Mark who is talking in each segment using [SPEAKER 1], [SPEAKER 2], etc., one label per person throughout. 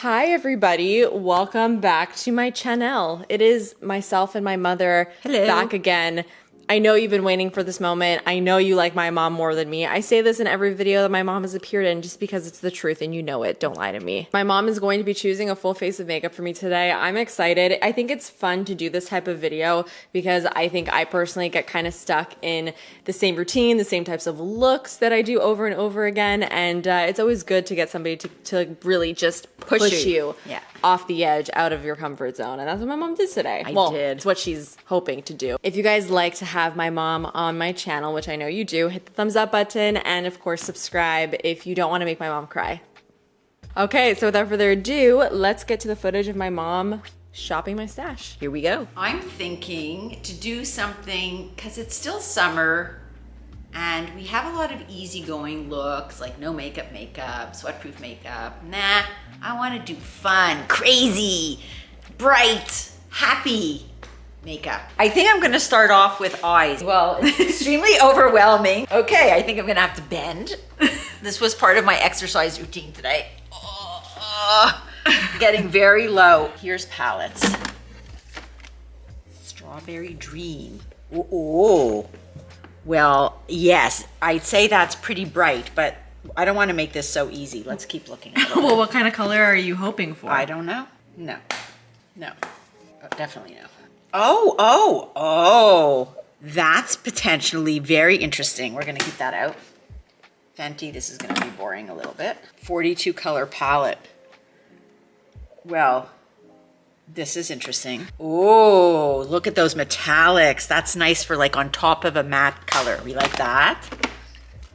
[SPEAKER 1] Hi everybody, welcome back to my channel. It is myself and my mother back again. I know you've been waiting for this moment. I know you like my mom more than me. I say this in every video that my mom has appeared in just because it's the truth and you know it. Don't lie to me. My mom is going to be choosing a full face of makeup for me today. I'm excited. I think it's fun to do this type of video because I think I personally get kind of stuck in the same routine, the same types of looks that I do over and over again. And it's always good to get somebody to really just push you off the edge, out of your comfort zone. And that's what my mom did today.
[SPEAKER 2] I did.
[SPEAKER 1] It's what she's hoping to do. If you guys like to have my mom on my channel, which I know you do, hit the thumbs up button and of course subscribe if you don't want to make my mom cry. Okay, so without further ado, let's get to the footage of my mom shopping my stash.
[SPEAKER 2] Here we go. I'm thinking to do something, because it's still summer and we have a lot of easygoing looks, like no makeup, sweatproof makeup. Nah, I want to do fun, crazy, bright, happy makeup. I think I'm going to start off with eyes. Well, it's extremely overwhelming. Okay, I think I'm going to have to bend. This was part of my exercise routine today. Getting very low. Here's palettes. Strawberry Dream. Oh, well, yes, I'd say that's pretty bright, but I don't want to make this so easy. Let's keep looking at it.
[SPEAKER 1] Well, what kind of color are you hoping for?
[SPEAKER 2] I don't know. No. Oh, definitely no. Oh, that's potentially very interesting. We're going to keep that out. Fenty, this is going to be boring a little bit. 42 color palette. Well, this is interesting. Oh, look at those metallics. That's nice for like on top of a matte color. We like that.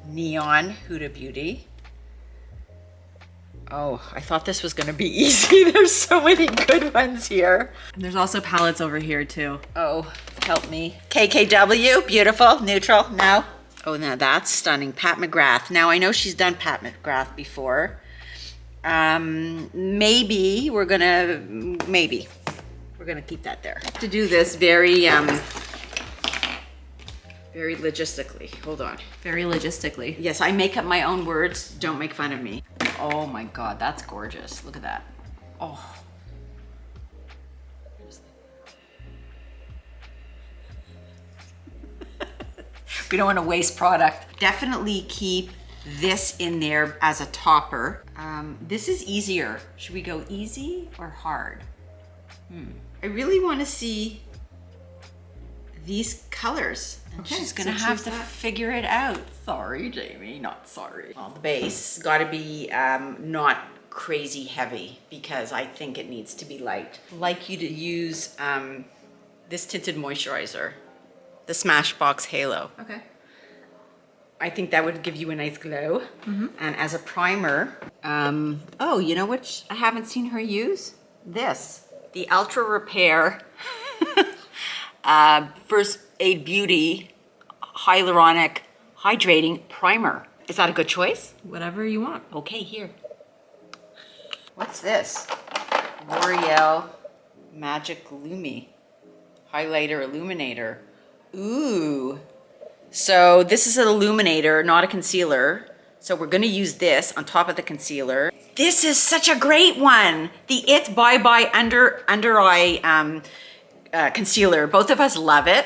[SPEAKER 2] Neon Huda Beauty. Oh, I thought this was going to be easy. There's so many good ones here.
[SPEAKER 1] There's also palettes over here too.
[SPEAKER 2] Oh, help me. KKW, beautiful, neutral, no. Oh, now that's stunning. Pat McGrath. Now I know she's done Pat McGrath before. Maybe we're gonna keep that there. To do this very logistically. Hold on.
[SPEAKER 1] Very logistically.
[SPEAKER 2] Yes, I make up my own words. Don't make fun of me. Oh my God, that's gorgeous. Look at that. Oh. We don't want to waste product. Definitely keep this in there as a topper. This is easier. Should we go easy or hard? I really want to see these colors. And she's gonna have to figure it out. Sorry, Jamie, not sorry. Well, the base gotta be not crazy heavy because I think it needs to be light. I'd like you to use this tinted moisturizer, the Smashbox Halo.
[SPEAKER 1] Okay.
[SPEAKER 2] I think that would give you a nice glow. And as a primer, oh, you know what I haven't seen her use? This, the Ultra Repair First Aid Beauty Hyaluronic Hydrating Primer. Is that a good choice?
[SPEAKER 1] Whatever you want.
[SPEAKER 2] Okay, here. What's this? L'Oreal Magic Lumi Highlighter Illuminator. Ooh. So this is an illuminator, not a concealer. So we're gonna use this on top of the concealer. This is such a great one. The It Bye Bye Under Eye concealer. Both of us love it.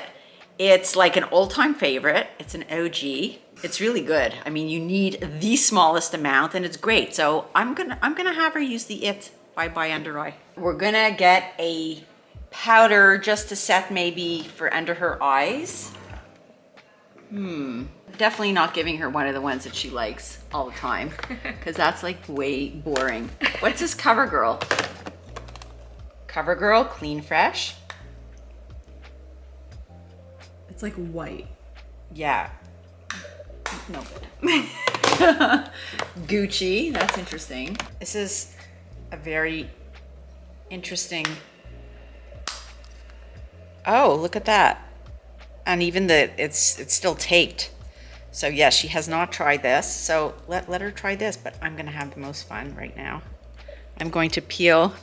[SPEAKER 2] It's like an all-time favorite. It's an OG. It's really good. I mean, you need the smallest amount and it's great. So I'm gonna have her use the It Bye Bye Under Eye. We're gonna get a powder just to set maybe for under her eyes. Definitely not giving her one of the ones that she likes all the time because that's like way boring. What's this CoverGirl? CoverGirl Clean Fresh.
[SPEAKER 1] It's like white.
[SPEAKER 2] Yeah. No good. Gucci, that's interesting. This is a very interesting. Oh, look at that. And even it's still taped. So yes, she has not tried this. So let her try this, but I'm gonna have the most fun right now. I'm going to peel.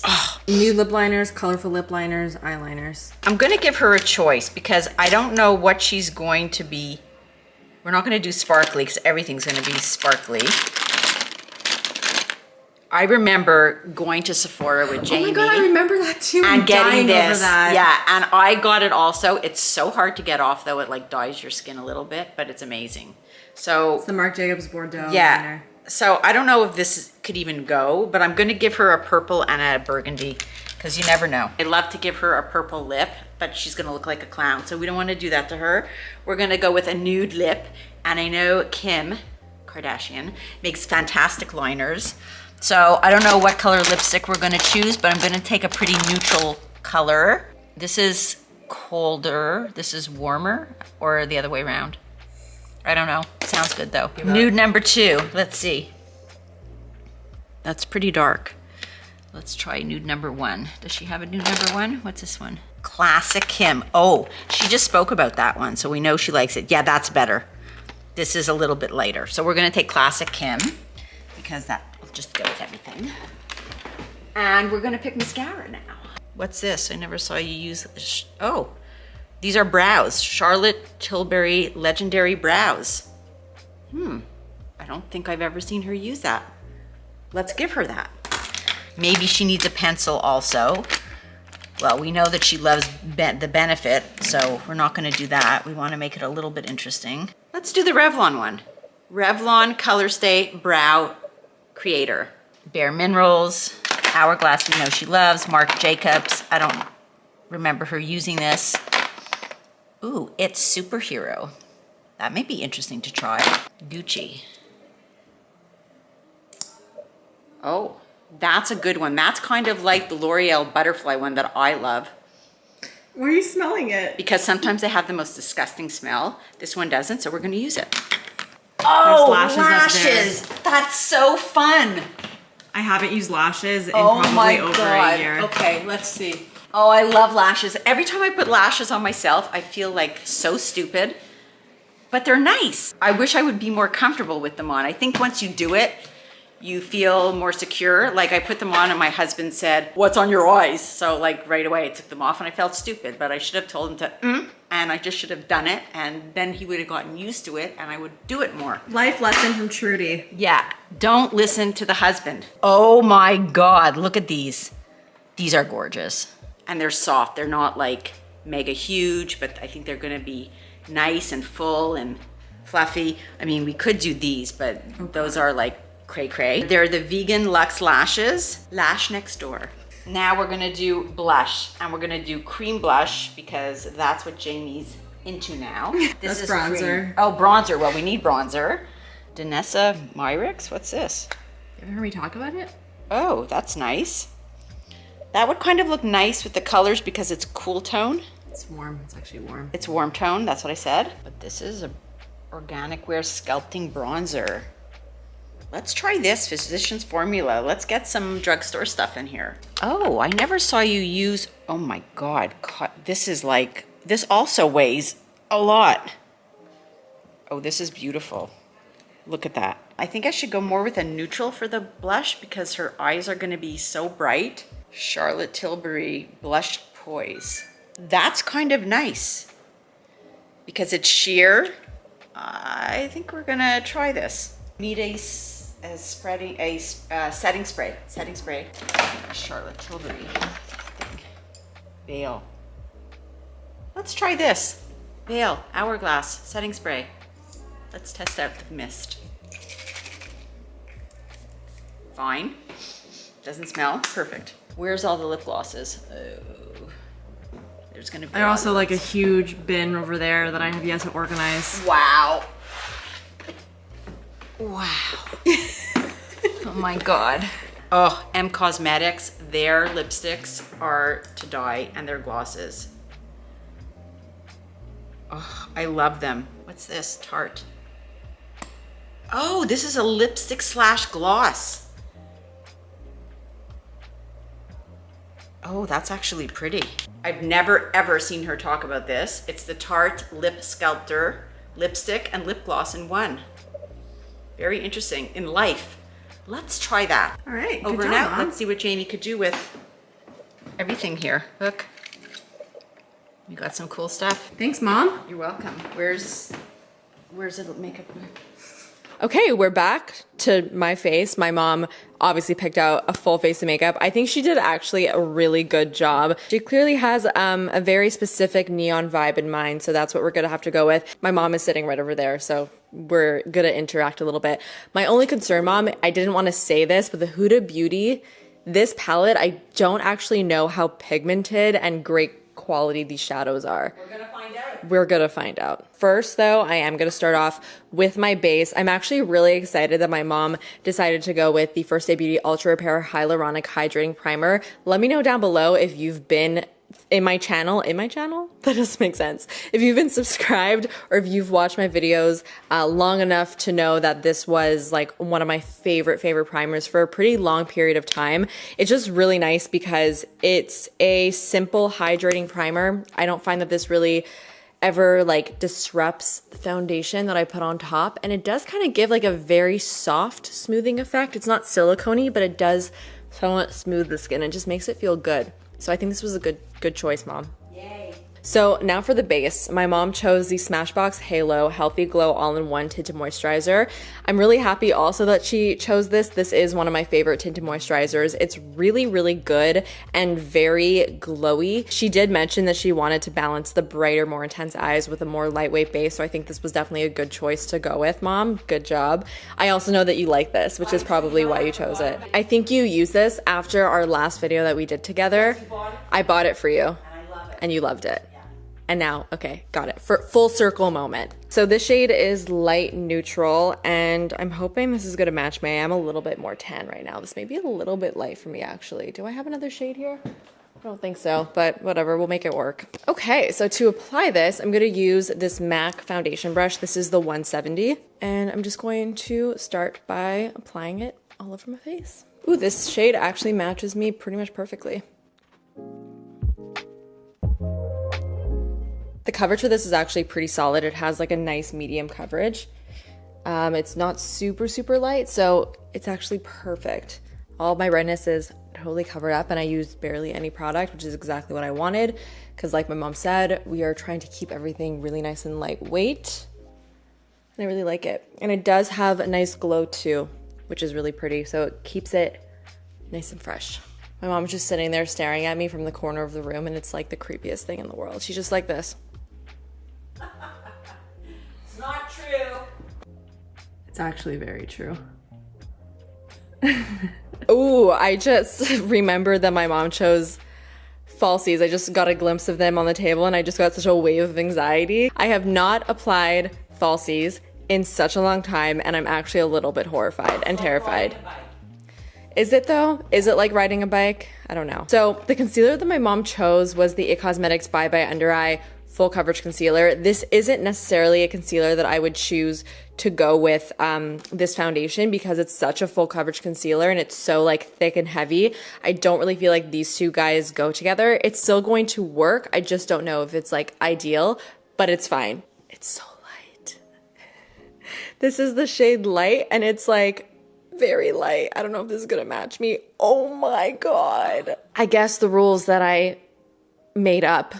[SPEAKER 2] Oh.
[SPEAKER 1] New lip liners, colorful lip liners, eyeliners.
[SPEAKER 2] I'm gonna give her a choice because I don't know what she's going to be. We're not gonna do sparkly because everything's gonna be sparkly. I remember going to Sephora with Jamie.
[SPEAKER 1] Oh my God, I remember that too.
[SPEAKER 2] And getting
[SPEAKER 1] dying over
[SPEAKER 2] this.
[SPEAKER 1] that.
[SPEAKER 2] Yeah, and I got it also. It's so hard to get off though. It like dyes your skin a little bit, but it's amazing. So
[SPEAKER 1] It's the Marc Jacobs Bordeaux
[SPEAKER 2] yeah.
[SPEAKER 1] liner.
[SPEAKER 2] So I don't know if this could even go, but I'm going to give her a purple and a burgundy because you never know. I'd love to give her a purple lip, but she's going to look like a clown. So we don't want to do that to her. We're going to go with a nude lip. And I know Kim Kardashian makes fantastic liners. So I don't know what color lipstick we're going to choose, but I'm going to take a pretty neutral color. This is colder. This is warmer, or the other way around. I don't know. Sounds good though. Nude number 2. Let's see. That's pretty dark. Let's try nude number 1. Does she have a nude number 1? What's this one? Classic Kim. Oh, she just spoke about that one, so we know she likes it. Yeah, that's better. This is a little bit lighter. So we're gonna take Classic Kim because that will just go with everything. And we're gonna pick mascara now. What's this? I never saw you use this. Oh. These are brows, Charlotte Tilbury Legendary Brows. I don't think I've ever seen her use that. Let's give her that. Maybe she needs a pencil also. Well, we know that she loves the Benefit, so we're not gonna do that. We wanna make it a little bit interesting. Let's do the Revlon one. Revlon Color Stay Brow Creator. Bare Minerals, Hourglass, we know she loves. Marc Jacobs, I don't remember her using this. Ooh, it's Superhero. That may be interesting to try. Gucci. Oh, that's a good one. That's kind of like the L'Oreal Butterfly one that I love.
[SPEAKER 1] Why are you smelling it?
[SPEAKER 2] Because sometimes they have the most disgusting smell. This one doesn't, so we're gonna use it.
[SPEAKER 1] There's
[SPEAKER 2] Oh,
[SPEAKER 1] lashes up there.
[SPEAKER 2] lashes! That's so fun.
[SPEAKER 1] I haven't used lashes in probably over a year.
[SPEAKER 2] Okay, let's see. Oh, I love lashes. Every time I put lashes on myself, I feel like so stupid, but they're nice. I wish I would be more comfortable with them on. I think once you do it, you feel more secure. Like I put them on and my husband said, "What's on your eyes?" So like right away I took them off and I felt stupid, but I should have told him to, and I just should have done it. And then he would have gotten used to it and I would do it more.
[SPEAKER 1] Life lesson from Trudy.
[SPEAKER 2] Yeah, don't listen to the husband. Oh my God, look at these. These are gorgeous. And they're soft. They're not like mega huge, but I think they're gonna be nice and full and fluffy. I mean, we could do these, but those are like cray cray. They're the vegan Luxe lashes. Lash Next Door. Now we're gonna do blush, and we're gonna do cream blush because that's what Jamie's into now. This is
[SPEAKER 1] bronzer.
[SPEAKER 2] Cream. Oh, bronzer. Well, we need bronzer. Danessa Myricks. What's this?
[SPEAKER 1] You ever heard me talk about it?
[SPEAKER 2] Oh, that's nice. That would kind of look nice with the colors because it's cool tone.
[SPEAKER 1] It's warm. It's actually warm.
[SPEAKER 2] It's warm tone, that's what I said. But this is a Organic Wear Sculpting Bronzer. Let's try this, Physicians Formula. Let's get some drugstore stuff in here. Oh, I never saw you use, oh my God. This is like, this also weighs a lot. Oh, this is beautiful. Look at that. I think I should go more with a neutral for the blush because her eyes are gonna be so bright. Charlotte Tilbury Blush Poise. That's kind of nice because it's sheer. I think we're gonna try this. Need a setting spray. Charlotte Tilbury. Veil. Let's try this. Veil Hourglass setting spray. Let's test out the mist. Fine. Doesn't smell. Perfect. Where's all the lip glosses? Oh, there's gonna be.
[SPEAKER 1] I also like a huge bin over there that I have yet to organize.
[SPEAKER 2] Wow. Wow. Oh my God. Oh, M Cosmetics, their lipsticks are to die and their glosses. Oh, I love them. What's this? Tarte. Oh, this is a lipstick / gloss. Oh, that's actually pretty. I've never ever seen her talk about this. It's the Tarte Lip Sculptor lipstick and lip gloss in one. Very interesting. In life. Let's try that.
[SPEAKER 1] All right, good
[SPEAKER 2] Over
[SPEAKER 1] job,
[SPEAKER 2] and out.
[SPEAKER 1] Mom.
[SPEAKER 2] Let's see what Jamie could do with everything here. Look. We got some cool stuff.
[SPEAKER 1] Thanks, Mom.
[SPEAKER 2] You're welcome. Where's it makeup?
[SPEAKER 1] Okay, we're back to my face. My mom obviously picked out a full face of makeup. I think she did actually a really good job. She clearly has a very specific neon vibe in mind, so that's what we're gonna have to go with. My mom is sitting right over there, so we're gonna interact a little bit. My only concern, Mom, I didn't want to say this, but the Huda Beauty, this palette, I don't actually know how pigmented and great quality these shadows are.
[SPEAKER 2] We're gonna find out.
[SPEAKER 1] We're gonna find out. First though, I am gonna start off with my base. I'm actually really excited that my mom decided to go with the First Day Beauty Ultra Repair Hyaluronic Hydrating Primer. Let me know down below if you've been in my channel? That doesn't make sense. If you've been subscribed or if you've watched my videos long enough to know that this was like one of my favorite primers for a pretty long period of time. It's just really nice because it's a simple hydrating primer. I don't find that this really ever like disrupts the foundation that I put on top, and it does kind of give like a very soft smoothing effect. It's not silicone-y, but it does somewhat smooth the skin and just makes it feel good. So I think this was a good choice, Mom.
[SPEAKER 2] Yay.
[SPEAKER 1] So now for the base, my mom chose the Smashbox Halo Healthy Glow All-in-One Tinted Moisturizer. I'm really happy also that she chose this. This is one of my favorite tinted moisturizers. It's really good and very glowy. She did mention that she wanted to balance the brighter, more intense eyes with a more lightweight base, so I think this was definitely a good choice to go with, Mom. Good job. I also know that you like this, which is probably why you chose it. I think you used this after our last video that we did together. I bought it for you.
[SPEAKER 2] And I love it.
[SPEAKER 1] And you loved it.
[SPEAKER 2] Yeah.
[SPEAKER 1] And now, okay, got it. For full circle moment. So this shade is light neutral, and I'm hoping this is gonna match me. I am a little bit more tan right now. This may be a little bit light for me, actually. Do I have another shade here? I don't think so, but whatever, we'll make it work. Okay, so to apply this, I'm gonna use this MAC foundation brush. This is the 170, and I'm just going to start by applying it all over my face. Ooh, this shade actually matches me pretty much perfectly. The coverage for this is actually pretty solid. It has like a nice medium coverage. It's not super light, so it's actually perfect. All my redness is totally covered up, and I used barely any product, which is exactly what I wanted, because like my mom said, we are trying to keep everything really nice and lightweight, and I really like it. And it does have a nice glow too, which is really pretty, so it keeps it nice and fresh. My mom's just sitting there staring at me from the corner of the room, and it's like the creepiest thing in the world. She's just like this.
[SPEAKER 2] It's not true.
[SPEAKER 1] It's actually very true. Ooh, I just remembered that my mom chose falsies. I just got a glimpse of them on the table, and I just got such a wave of anxiety. I have not applied falsies in such a long time, and I'm actually a little bit horrified and terrified. Is it though? Is it like riding a bike? I don't know. So the concealer that my mom chose was the It Cosmetics Bye Bye Under Eye Full Coverage Concealer. This isn't necessarily a concealer that I would choose to go with this foundation, because it's such a full coverage concealer and it's so like thick and heavy. I don't really feel like these two guys go together. It's still going to work. I just don't know if it's like ideal, but it's fine. It's so light. This is the shade Light, and it's like very light. I don't know if this is gonna match me. Oh my God. I guess the rules that I made up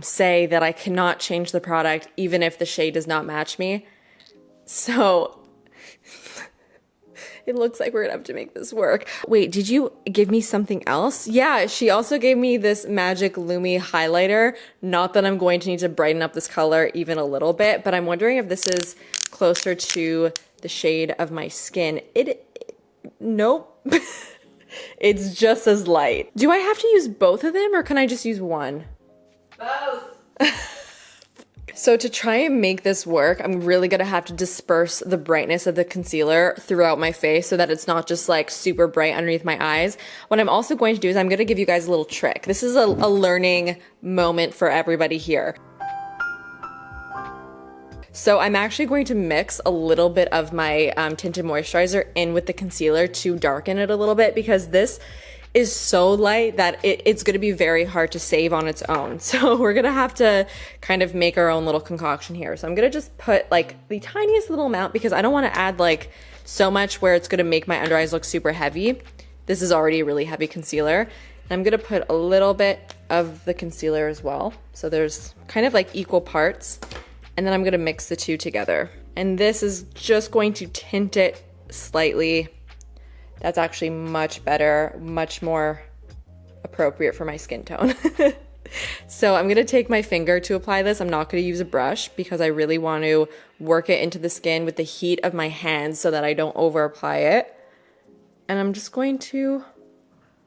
[SPEAKER 1] say that I cannot change the product even if the shade does not match me. So it looks like we're gonna have to make this work. Wait, did you give me something else? Yeah, she also gave me this Magic Lumi highlighter. Not that I'm going to need to brighten up this color even a little bit, but I'm wondering if this is closer to the shade of my skin. Nope. It's just as light. Do I have to use both of them, or can I just use one?
[SPEAKER 2] Both.
[SPEAKER 1] So to try and make this work, I'm really gonna have to disperse the brightness of the concealer throughout my face so that it's not just like super bright underneath my eyes. What I'm also going to do is I'm gonna give you guys a little trick. This is a learning moment for everybody here. So I'm actually going to mix a little bit of my tinted moisturizer in with the concealer to darken it a little bit, because this is so light that it's gonna be very hard to save on its own. So we're gonna have to kind of make our own little concoction here. So I'm gonna just put like the tiniest little amount, because I don't wanna add like so much where it's gonna make my under eyes look super heavy. This is already a really heavy concealer. And I'm gonna put a little bit of the concealer as well. So there's kind of like equal parts. And then I'm gonna mix the two together. And this is just going to tint it slightly. That's actually much better, much more appropriate for my skin tone. So I'm gonna take my finger to apply this. I'm not gonna use a brush because I really want to work it into the skin with the heat of my hands so that I don't over apply it. And I'm just going to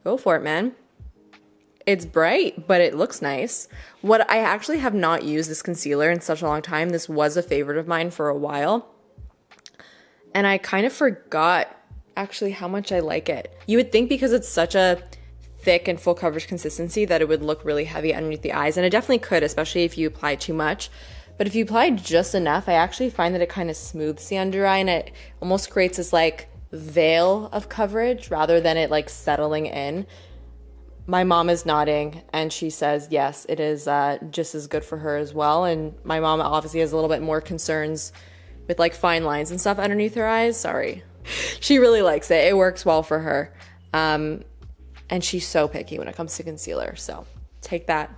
[SPEAKER 1] go for it, man. It's bright, but it looks nice. What I actually have not used this concealer in such a long time. This was a favorite of mine for a while. And I kind of forgot actually how much I like it. You would think because it's such a thick and full coverage consistency that it would look really heavy underneath the eyes, and it definitely could, especially if you apply too much. But if you apply just enough, I actually find that it kind of smooths the under eye, and it almost creates this like veil of coverage rather than it like settling in. My mom is nodding and she says yes, it is just as good for her as well. And my mom obviously has a little bit more concerns with like fine lines and stuff underneath her eyes. Sorry. She really likes it. It works well for her. And she's so picky when it comes to concealer. So take that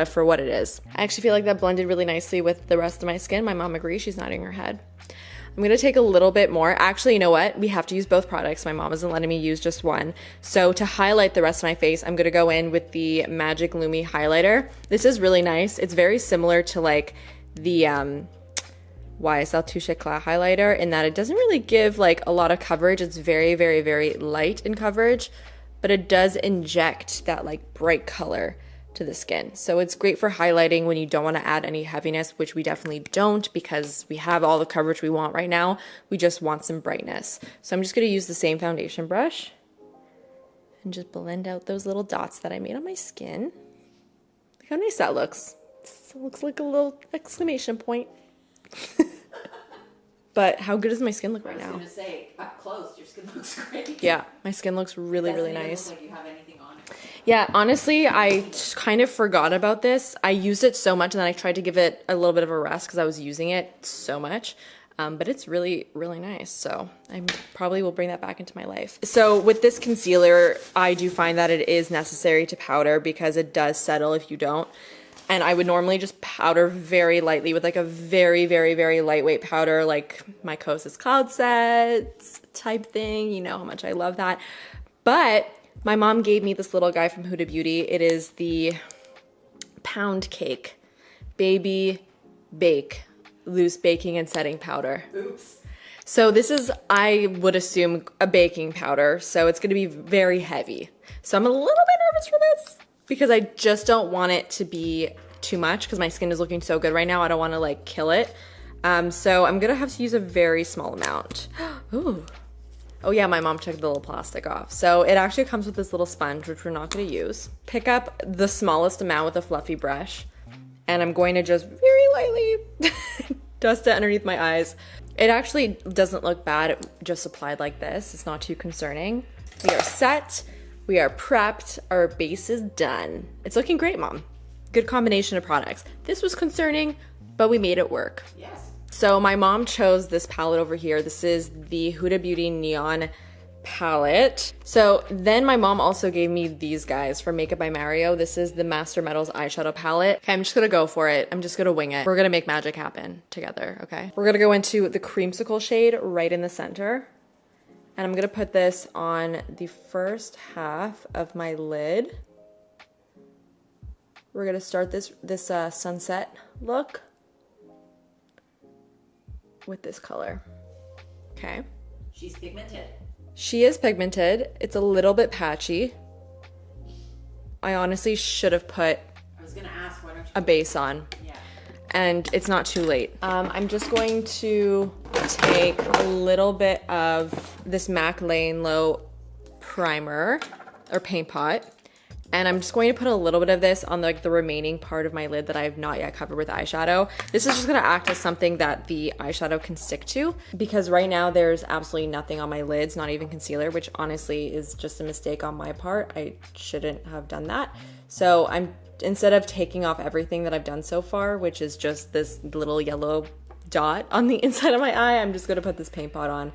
[SPEAKER 1] for what it is. I actually feel like that blended really nicely with the rest of my skin. My mom agrees. She's nodding her head. I'm gonna take a little bit more. Actually, you know what? We have to use both products. My mom isn't letting me use just one. So to highlight the rest of my face, I'm gonna go in with the Magic Lumi highlighter. This is really nice. It's very similar to like the YSL Touche Eclat highlighter in that it doesn't really give like a lot of coverage. It's very, very, very light in coverage, but it does inject that like bright color to the skin. So it's great for highlighting when you don't want to add any heaviness, which we definitely don't because we have all the coverage we want right now. We just want some brightness. So I'm just going to use the same foundation brush and just blend out those little dots that I made on my skin. Look how nice that looks. It looks like a little exclamation point. But how good does my skin look right now?
[SPEAKER 2] I was gonna say, up close, your skin looks great.
[SPEAKER 1] Yeah, my skin looks really, really nice.
[SPEAKER 2] Doesn't even look like you have anything on it.
[SPEAKER 1] Yeah, honestly, I kind of forgot about this. I used it so much and then I tried to give it a little bit of a rest because I was using it so much. But it's really, really nice. So I probably will bring that back into my life. So with this concealer, I do find that it is necessary to powder because it does settle if you don't. And I would normally just powder very lightly with like a very, very, very lightweight powder, like my Kosas Cloud Sets type thing. You know how much I love that. But my mom gave me this little guy from Huda Beauty. It is the Pound Cake Baby Bake Loose Baking and Setting Powder.
[SPEAKER 2] Oops.
[SPEAKER 1] So this is, I would assume, a baking powder. So it's going to be very heavy. So I'm a little bit nervous for this, because I just don't want it to be too much because my skin is looking so good right now. I don't want to like kill it. So I'm gonna have to use a very small amount. Ooh. Oh yeah, my mom took the little plastic off. So it actually comes with this little sponge, which we're not gonna use. Pick up the smallest amount with a fluffy brush. And I'm going to just very lightly dust it underneath my eyes. It actually doesn't look bad just applied like this. It's not too concerning. We are set. We are prepped. Our base is done. It's looking great, Mom. Good combination of products. This was concerning, but we made it work.
[SPEAKER 2] Yes.
[SPEAKER 1] So my mom chose this palette over here. This is the Huda Beauty Neon palette. So then my mom also gave me these guys from Makeup by Mario. This is the Master Metals eyeshadow palette. Okay, I'm just gonna go for it. I'm just gonna wing it. We're gonna make magic happen together, okay? We're gonna go into the creamsicle shade right in the center. And I'm gonna put this on the first half of my lid. We're gonna start this sunset look with this color. Okay.
[SPEAKER 2] She's pigmented.
[SPEAKER 1] She is pigmented. It's a little bit patchy. I honestly should have put
[SPEAKER 2] I was gonna ask, why don't you
[SPEAKER 1] a base on.
[SPEAKER 2] Yeah.
[SPEAKER 1] And it's not too late. I'm just going to take a little bit of this MAC Lay Low primer or paint pot, and I'm just going to put a little bit of this on like the remaining part of my lid that I have not yet covered with eyeshadow. This is just gonna act as something that the eyeshadow can stick to, because right now there's absolutely nothing on my lids, not even concealer, which honestly is just a mistake on my part. I shouldn't have done that. So instead of taking off everything that I've done so far, which is just this little yellow dot on the inside of my eye, I'm just gonna put this paint pot on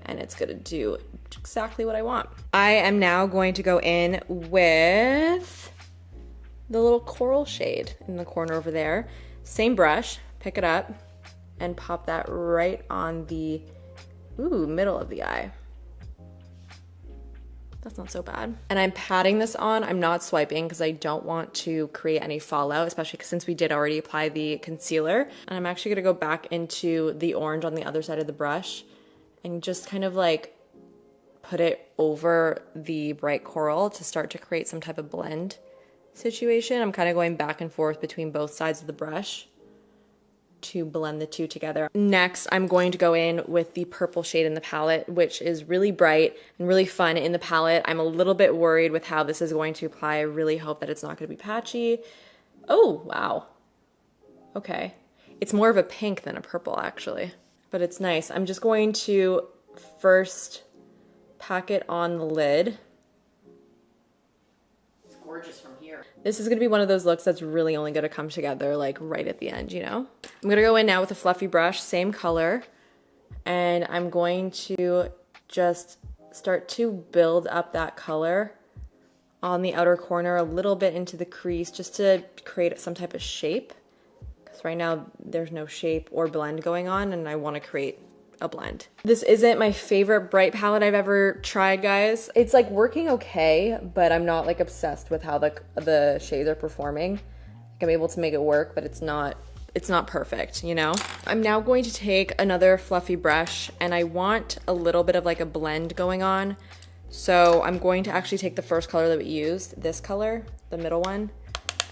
[SPEAKER 1] and it's gonna do exactly what I want. I am now going to go in with the little coral shade in the corner over there. Same brush, pick it up, and pop that right on the, middle of the eye. That's not so bad. And I'm patting this on. I'm not swiping because I don't want to create any fallout, especially since we did already apply the concealer. And I'm actually gonna go back into the orange on the other side of the brush and just kind of like put it over the bright coral to start to create some type of blend situation. I'm kind of going back and forth between both sides of the brush to blend the two together. Next, I'm going to go in with the purple shade in the palette, which is really bright and really fun in the palette. I'm a little bit worried with how this is going to apply. I really hope that it's not going to be patchy. Oh, wow. Okay. It's more of a pink than a purple, actually, but it's nice. I'm just going to first pack it on the lid.
[SPEAKER 2] It's gorgeous from here.
[SPEAKER 1] This is gonna be one of those looks that's really only gonna come together like right at the end, you know? I'm gonna go in now with a fluffy brush, same color, and I'm going to just start to build up that color on the outer corner a little bit into the crease just to create some type of shape. Because right now there's no shape or blend going on and I wanna create a blend. This isn't my favorite bright palette I've ever tried, guys. It's like working okay, but I'm not like obsessed with how the shades are performing. Like, I'm able to make it work, but it's not perfect, you know? I'm now going to take another fluffy brush and I want a little bit of like a blend going on. So I'm going to actually take the first color that we used, this color, the middle one,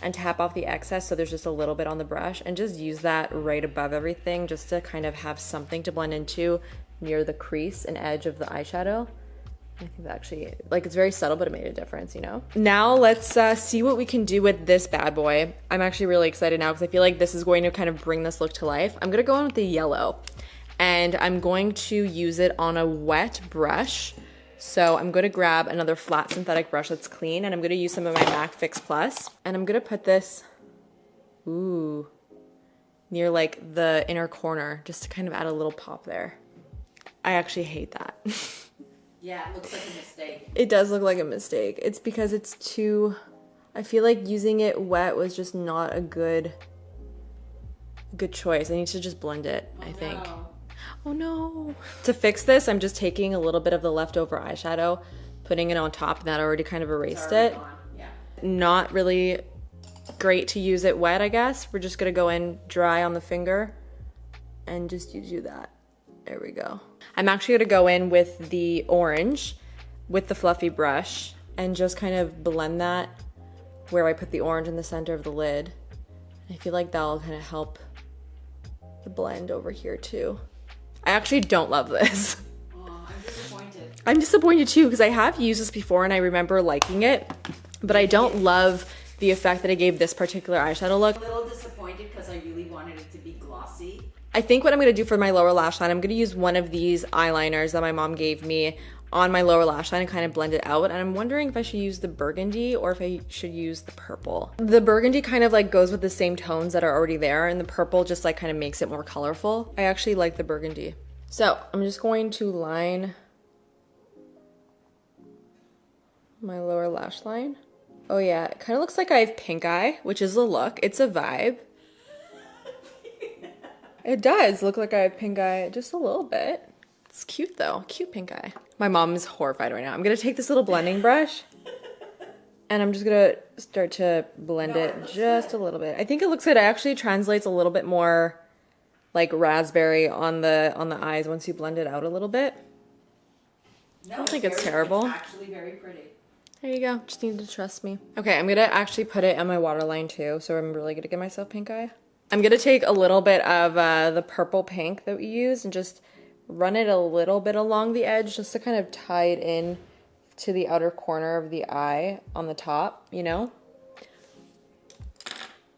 [SPEAKER 1] and tap off the excess so there's just a little bit on the brush and just use that right above everything just to kind of have something to blend into near the crease and edge of the eyeshadow. I think that actually, like, it's very subtle, but it made a difference, you know? Now let's see what we can do with this bad boy. I'm actually really excited now because I feel like this is going to kind of bring this look to life. I'm gonna go in with the yellow and I'm going to use it on a wet brush. So I'm gonna grab another flat synthetic brush that's clean and I'm gonna use some of my MAC Fix Plus and I'm gonna put this, near like the inner corner just to kind of add a little pop there. I actually hate that.
[SPEAKER 2] Yeah, it looks like a mistake.
[SPEAKER 1] It does look like a mistake. It's because it's too, I feel like using it wet was just not a good choice. I need to just blend it, I think.
[SPEAKER 2] No.
[SPEAKER 1] Oh no. To fix this, I'm just taking a little bit of the leftover eyeshadow, putting it on top, and that already kind of erased it.
[SPEAKER 2] Gone. Yeah.
[SPEAKER 1] Not really great to use it wet, I guess. We're just gonna go in dry on the finger and just use that. There we go. I'm actually gonna go in with the orange with the fluffy brush and just kind of blend that where I put the orange in the center of the lid. I feel like that'll kind of help the blend over here too. I actually don't love this.
[SPEAKER 2] Oh, I'm disappointed.
[SPEAKER 1] I'm disappointed too because I have used this before and I remember liking it, but I don't love the effect that it gave this particular eyeshadow look.
[SPEAKER 2] I'm a little disappointed because I really wanted it to be glossy.
[SPEAKER 1] I think what I'm gonna do for my lower lash line, I'm gonna use one of these eyeliners that my mom gave me on my lower lash line and kind of blend it out. And I'm wondering if I should use the burgundy or if I should use the purple. The burgundy kind of like goes with the same tones that are already there, and the purple just like kind of makes it more colorful. I actually like the burgundy. So I'm just going to line my lower lash line. Oh yeah, it kind of looks like I have pink eye, which is a look. It's a vibe. It does look like I have pink eye just a little bit. It's cute though, cute pink eye. My mom is horrified right now. I'm gonna take this little blending brush and I'm just gonna start to blend it just a little bit. I think it looks good. It actually translates a little bit more like raspberry on the eyes once you blend it out a little bit.
[SPEAKER 2] No,
[SPEAKER 1] I don't think it's terrible.
[SPEAKER 2] It's actually very pretty.
[SPEAKER 1] There you go, just need to trust me. Okay, I'm gonna actually put it on my waterline too, so I'm really gonna give myself pink eye. I'm gonna take a little bit of the purple pink that we used and just run it a little bit along the edge just to kind of tie it in to the outer corner of the eye on the top, you know?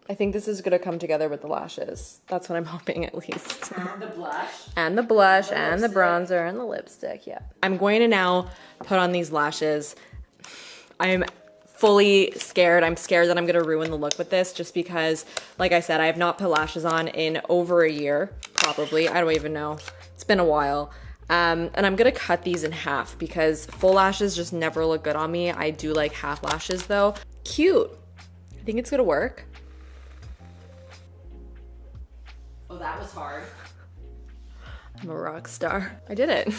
[SPEAKER 1] I think this is gonna come together with the lashes. That's what I'm hoping, at least.
[SPEAKER 2] And the blush.
[SPEAKER 1] And the blush, and the bronzer, and the lipstick, yeah. I'm going to now put on these lashes. I'm fully scared. I'm scared that I'm gonna ruin the look with this just because, like I said, I have not put lashes on in over a year, probably. I don't even know. It's been a while. And I'm gonna cut these in half because full lashes just never look good on me. I do like half lashes though. Cute. I think it's gonna work.
[SPEAKER 2] Oh, that was hard.
[SPEAKER 1] I'm a rock star. I did it.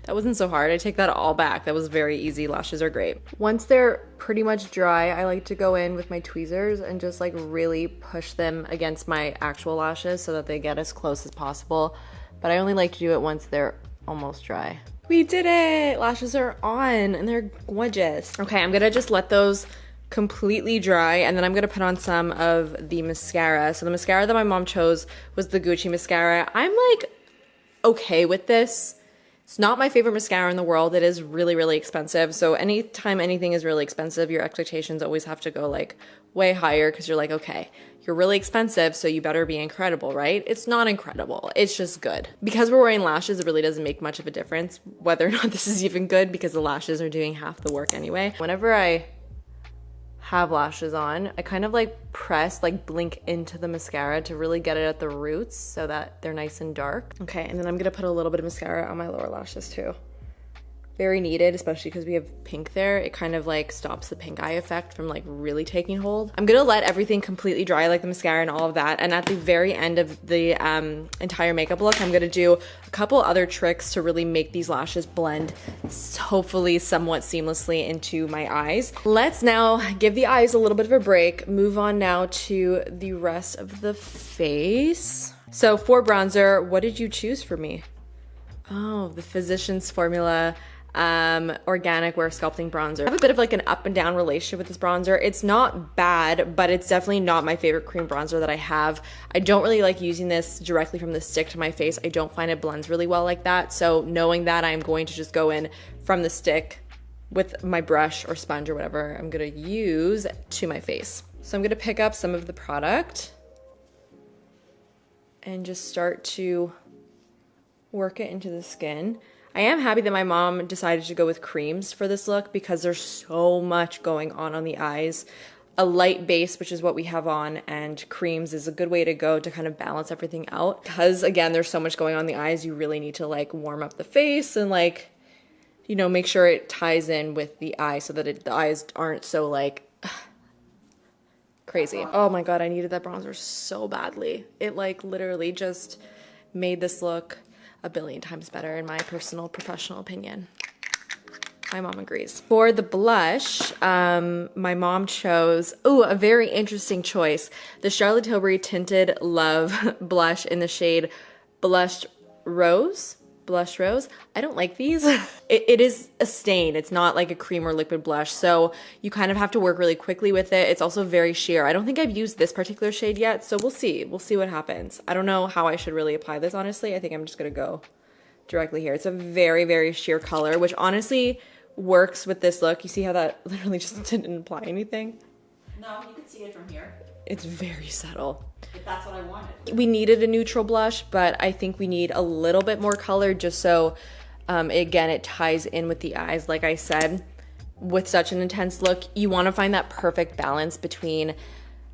[SPEAKER 1] That wasn't so hard. I take that all back. That was very easy. Lashes are great. Once they're pretty much dry, I like to go in with my tweezers and just like really push them against my actual lashes so that they get as close as possible. But I only like to do it once they're almost dry. We did it! Lashes are on and they're gorgeous. Okay, I'm gonna just let those completely dry, and then I'm gonna put on some of the mascara. So the mascara that my mom chose was the Gucci mascara. I'm like okay with this. It's not my favorite mascara in the world. It is really, really expensive. So anytime anything is really expensive, your expectations always have to go like way higher because you're like, okay, you're really expensive, so you better be incredible, right? It's not incredible. It's just good. Because we're wearing lashes, it really doesn't make much of a difference whether or not this is even good because the lashes are doing half the work anyway. Whenever I have lashes on, I kind of like press, like blink into the mascara to really get it at the roots so that they're nice and dark. Okay, and then I'm gonna put a little bit of mascara on my lower lashes too. Very needed, especially because we have pink there. It kind of like stops the pink eye effect from like really taking hold. I'm gonna let everything completely dry, like the mascara and all of that. And at the very end of the entire makeup look, I'm gonna do a couple other tricks to really make these lashes blend hopefully somewhat seamlessly into my eyes. Let's now give the eyes a little bit of a break. Move on now to the rest of the face. So for bronzer, what did you choose for me? Oh, the Physicians Formula Organic Wear Sculpting Bronzer. I have a bit of like an up and down relationship with this bronzer. It's not bad, but it's definitely not my favorite cream bronzer that I have. I don't really like using this directly from the stick to my face. I don't find it blends really well like that. So knowing that, I'm going to just go in from the stick with my brush or sponge or whatever I'm gonna use to my face. So I'm gonna pick up some of the product and just start to work it into the skin. I am happy that my mom decided to go with creams for this look because there's so much going on the eyes. A light base, which is what we have on, and creams is a good way to go to kind of balance everything out. Because again, there's so much going on the eyes, you really need to like warm up the face and like, you know, make sure it ties in with the eye so that the eyes aren't so like crazy. Oh my God, I needed that bronzer so badly. It like literally just made this look a billion times better in my personal professional opinion. My mom agrees. For the blush, my mom chose, a very interesting choice. The Charlotte Tilbury Tinted Love blush in the shade Blush Rose. I don't like these. It is a stain. It's not like a cream or liquid blush. So you kind of have to work really quickly with it. It's also very sheer. I don't think I've used this particular shade yet. So we'll see. We'll see what happens. I don't know how I should really apply this, honestly. I think I'm just going to go directly here. It's a very, very sheer color, which honestly works with this look. You see how that literally just didn't apply anything?
[SPEAKER 2] No, you can see it from here.
[SPEAKER 1] It's very subtle.
[SPEAKER 2] But that's what I wanted.
[SPEAKER 1] We needed a neutral blush, but I think we need a little bit more color just so, again, it ties in with the eyes. Like I said, with such an intense look, you want to find that perfect balance between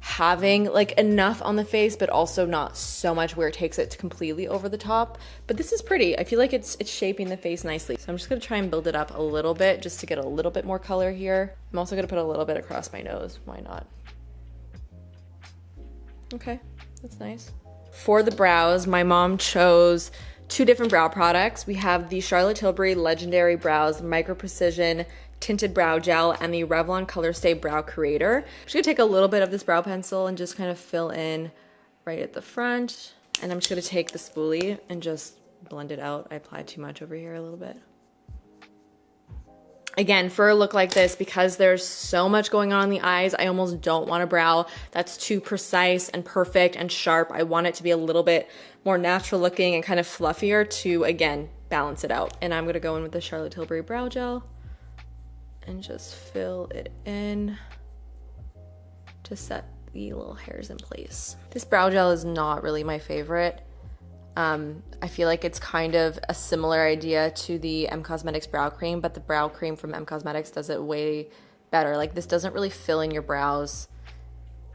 [SPEAKER 1] having like enough on the face, but also not so much where it takes it completely over the top. But this is pretty. I feel like it's shaping the face nicely. So I'm just going to try and build it up a little bit just to get a little bit more color here. I'm also going to put a little bit across my nose. Why not? Okay, that's nice. For the brows, my mom chose two different brow products. We have the Charlotte Tilbury Legendary Brows Micro Precision Tinted Brow Gel and the Revlon Color Stay Brow Creator. I'm just gonna take a little bit of this brow pencil and just kind of fill in right at the front. And I'm just gonna take the spoolie and just blend it out. I applied too much over here a little bit. Again, for a look like this, because there's so much going on in the eyes, I almost don't want a brow that's too precise and perfect and sharp. I want it to be a little bit more natural looking and kind of fluffier to, again, balance it out. And I'm gonna go in with the Charlotte Tilbury Brow Gel and just fill it in to set the little hairs in place. This brow gel is not really my favorite. I feel like it's kind of a similar idea to the M Cosmetics brow cream, but the brow cream from M Cosmetics does it way better. Like this doesn't really fill in your brows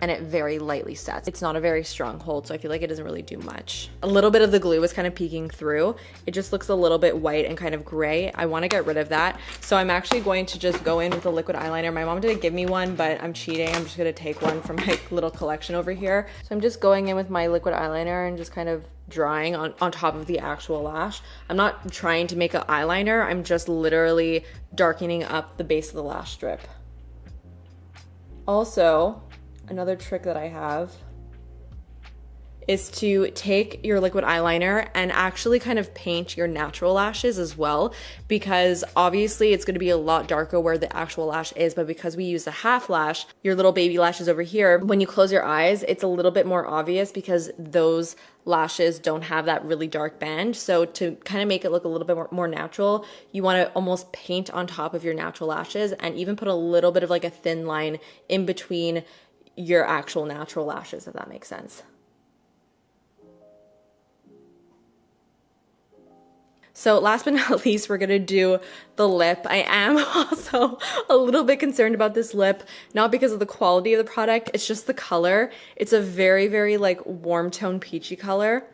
[SPEAKER 1] and it very lightly sets. It's not a very strong hold, so I feel like it doesn't really do much. A little bit of the glue is kind of peeking through. It just looks a little bit white and kind of gray. I want to get rid of that. So I'm actually going to just go in with a liquid eyeliner. My mom didn't give me one, but I'm cheating. I'm just going to take one from my little collection over here. So I'm just going in with my liquid eyeliner and just kind of drawing on top of the actual lash. I'm not trying to make an eyeliner. I'm just literally darkening up the base of the lash strip. Also, another trick that I have is to take your liquid eyeliner and actually kind of paint your natural lashes as well, because obviously it's going to be a lot darker where the actual lash is, but because we use a half lash, your little baby lashes over here, when you close your eyes, it's a little bit more obvious because those lashes don't have that really dark band. So to kind of make it look a little bit more natural, you want to almost paint on top of your natural lashes and even put a little bit of like a thin line in between your actual natural lashes, if that makes sense. So last but not least, we're gonna do the lip. I am also a little bit concerned about this lip, not because of the quality of the product, it's just the color. It's a very, very like warm tone peachy color.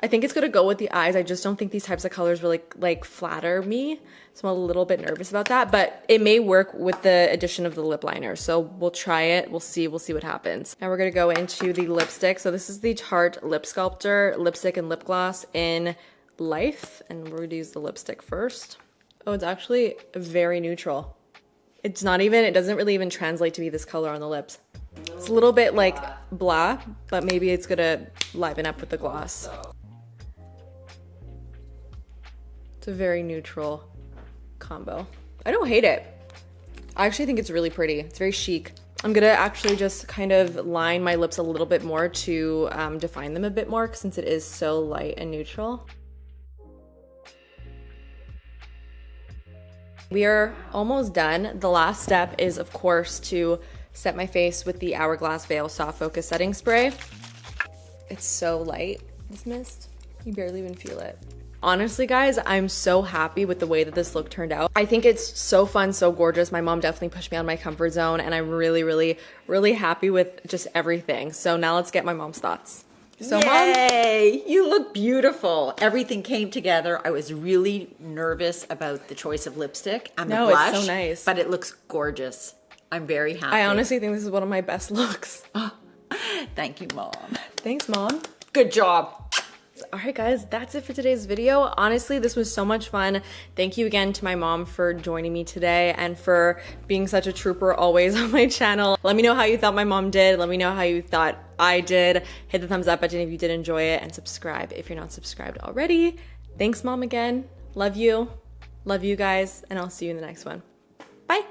[SPEAKER 1] I think it's gonna go with the eyes. I just don't think these types of colors really like flatter me. So I'm a little bit nervous about that, but it may work with the addition of the lip liner. So we'll try it, we'll see what happens. Now we're gonna go into the lipstick. So this is the Tarte Lip Sculptor Lipstick and Lip Gloss in Life, and we're gonna use the lipstick first. Oh, it's actually very neutral. It's not even, it doesn't really even translate to be this color on the lips. It's a little bit like blah, but maybe it's gonna liven up with the gloss. It's a very neutral combo. I don't hate it. I actually think it's really pretty. It's very chic. I'm gonna actually just kind of line my lips a little bit more to define them a bit more since it is so light and neutral. We are almost done. The last step is, of course, to set my face with the Hourglass Veil Soft Focus Setting Spray. It's so light, this mist. You barely even feel it. Honestly, guys, I'm so happy with the way that this look turned out. I think it's so fun, so gorgeous. My mom definitely pushed me out of my comfort zone, and I'm really, really, really happy with just everything. So now let's get my mom's thoughts. So
[SPEAKER 3] Yay! Mom? You look beautiful. Everything came together. I was really nervous about the choice of lipstick and the blush.
[SPEAKER 1] It's so nice.
[SPEAKER 3] But it looks gorgeous. I'm very happy.
[SPEAKER 1] I honestly think this is one of my best looks.
[SPEAKER 3] Oh, thank you, Mom.
[SPEAKER 1] Thanks, Mom.
[SPEAKER 3] Good job.
[SPEAKER 1] All right, guys, that's it for today's video. Honestly, this was so much fun. Thank you again to my mom for joining me today and for being such a trooper always on my channel. Let me know how you thought my mom did. Let me know how you thought I did. Hit the thumbs up button if you did enjoy it, and subscribe if you're not subscribed already. Thanks, Mom, again. Love you. Love you guys, and I'll see you in the next one. Bye.